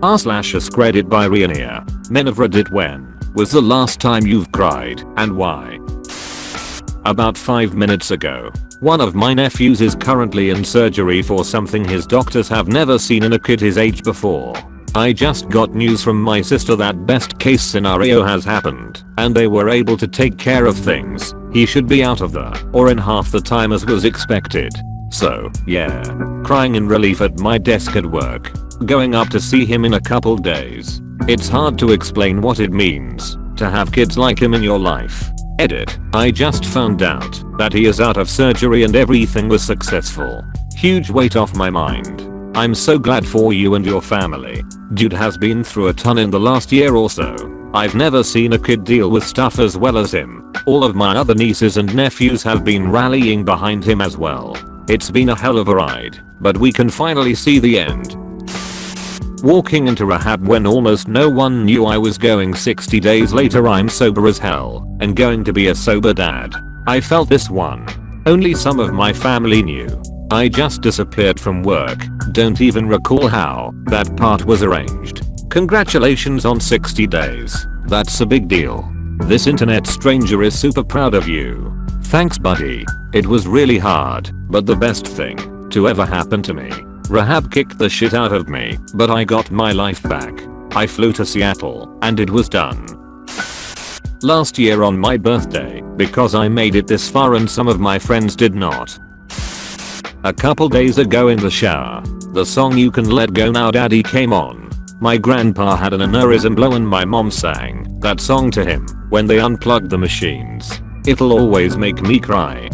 r/AskReddit by Reinier. Men of Reddit, when was the last time you've cried and why? About 5 minutes ago. One of my nephews is currently in surgery for something his doctors have never seen in a kid his age before. I just got news from my sister that best case scenario has happened and they were able to take care of things. He should be out of the or in half the time as was expected. So yeah, crying in relief at my desk at work. Going up to see him in a couple days. It's hard to explain what it means to have kids like him in your life. Edit. I just found out that he is out of surgery and everything was successful. Huge weight off my mind. I'm so glad for you and your family. Dude has been through a ton in the last year or so. I've never seen a kid deal with stuff as well as him. All of my other nieces and nephews have been rallying behind him as well. It's been a hell of a ride, but we can finally see the end. Walking into rehab when almost no one knew I was going. 60 days later I'm sober as hell and going to be a sober dad. I felt this one. Only some of my family knew. I just disappeared from work. Don't even recall how that part was arranged. Congratulations on 60 days. That's a big deal. This internet stranger is super proud of you. Thanks buddy. It was really hard, but the best thing to ever happen to me. Rehab kicked the shit out of me, but I got my life back. I flew to Seattle, and it was done. Last year on my birthday, because I made it this far and some of my friends did not. A couple days ago in the shower, the song You Can Let Go Now Daddy came on. My grandpa had an aneurysm blow and my mom sang that song to him when they unplugged the machines. It'll always make me cry.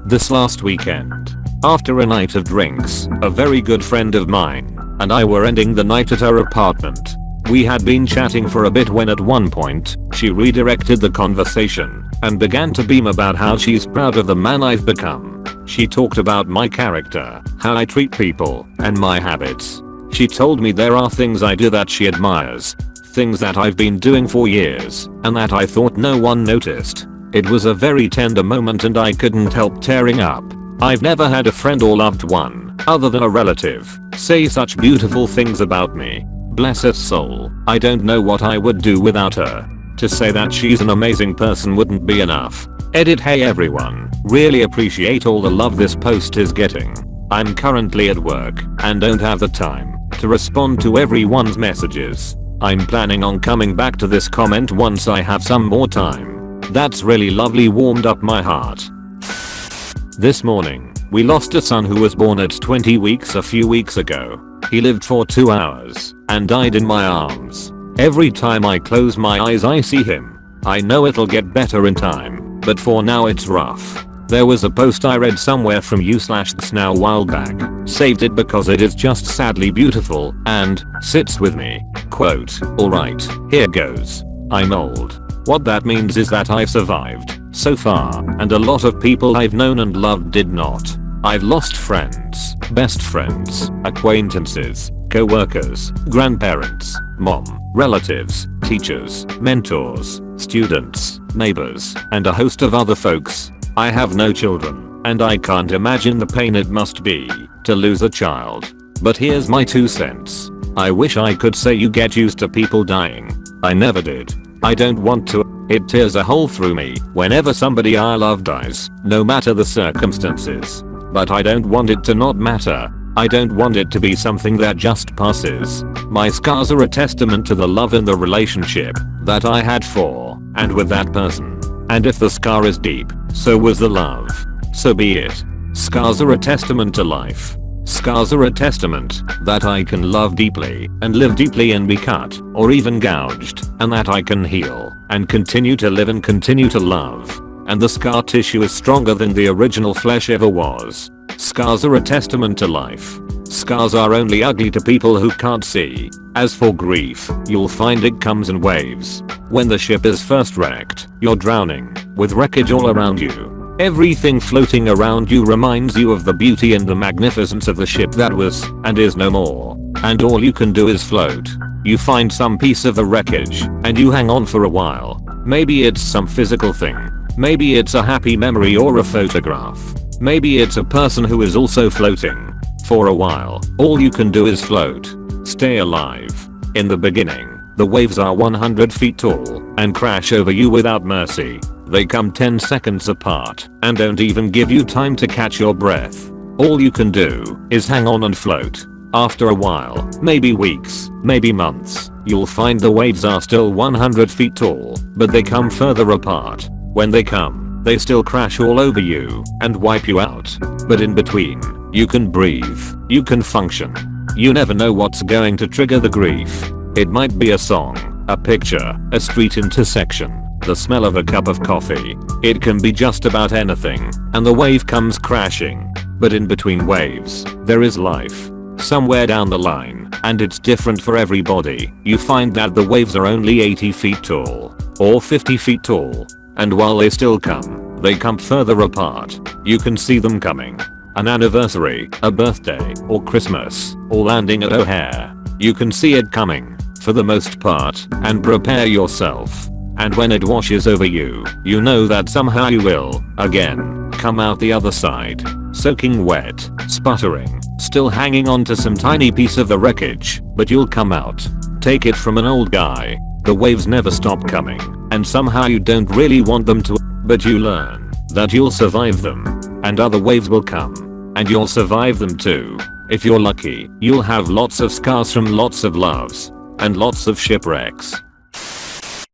This last weekend, after a night of drinks, a very good friend of mine and I were ending the night at her apartment. We had been chatting for a bit when at one point, she redirected the conversation and began to beam about how she's proud of the man I've become. She talked about my character, how I treat people, and my habits. She told me there are things I do that she admires, things that I've been doing for years, and that I thought no one noticed. It was a very tender moment and I couldn't help tearing up. I've never had a friend or loved one, other than a relative, say such beautiful things about me. Bless her soul, I don't know what I would do without her. To say that she's an amazing person wouldn't be enough. Edit. Hey everyone, really appreciate all the love this post is getting. I'm currently at work and don't have the time to respond to everyone's messages. I'm planning on coming back to this comment once I have some more time. That's really lovely, warmed up my heart. This morning, we lost a son who was born at 20 weeks a few weeks ago. He lived for 2 hours and died in my arms. Every time I close my eyes I see him. I know it'll get better in time, but for now it's rough. There was a post I read somewhere from you/now a while back. Saved it because it is just sadly beautiful and sits with me. Quote, alright, here goes. I'm old. What that means is that I've survived so far and a lot of people I've known and loved did not. I've lost friends, best friends, acquaintances, co-workers, grandparents, mom, relatives, teachers, mentors, students, neighbors, and a host of other folks. I have no children, and I can't imagine the pain it must be to lose a child. But here's my 2 cents. I wish I could say you get used to people dying. I never did. I don't want to. It tears a hole through me whenever somebody I love dies, no matter the circumstances. But I don't want it to not matter. I don't want it to be something that just passes. My scars are a testament to the love in the relationship that I had for and with that person. And if the scar is deep, so was the love. So be it. Scars are a testament to life. Scars are a testament that I can love deeply and live deeply and be cut or even gouged, and that I can heal and continue to live and continue to love. And the scar tissue is stronger than the original flesh ever was. Scars are a testament to life. Scars are only ugly to people who can't see. As for grief, you'll find it comes in waves. When the ship is first wrecked, you're drowning, with wreckage all around you. Everything floating around you reminds you of the beauty and the magnificence of the ship that was and is no more. And all you can do is float. You find some piece of the wreckage and you hang on for a while. Maybe it's some physical thing. Maybe it's a happy memory or a photograph. Maybe it's a person who is also floating. For a while, all you can do is float. Stay alive. In the beginning, the waves are 100 feet tall and crash over you without mercy. They come 10 seconds apart and don't even give you time to catch your breath. All you can do is hang on and float. After a while, maybe weeks, maybe months, you'll find the waves are still 100 feet tall, but they come further apart. When they come, they still crash all over you and wipe you out. But in between, you can breathe, you can function. You never know what's going to trigger the grief. It might be a song, a picture, a street intersection, the smell of a cup of coffee. It can be just about anything, and the wave comes crashing. But in between waves, there is life. Somewhere down the line, and it's different for everybody, you find that the waves are only 80 feet tall, or 50 feet tall. And while they still come, they come further apart. You can see them coming. An anniversary, a birthday, or Christmas, or landing at O'Hare. You can see it coming, for the most part, and prepare yourself. And when it washes over you, you know that somehow you will, again, come out the other side. Soaking wet, sputtering, still hanging on to some tiny piece of the wreckage, but you'll come out. Take it from an old guy. The waves never stop coming, and somehow you don't really want them to, but you learn that you'll survive them, and other waves will come, and you'll survive them too. If you're lucky, you'll have lots of scars from lots of loves, and lots of shipwrecks.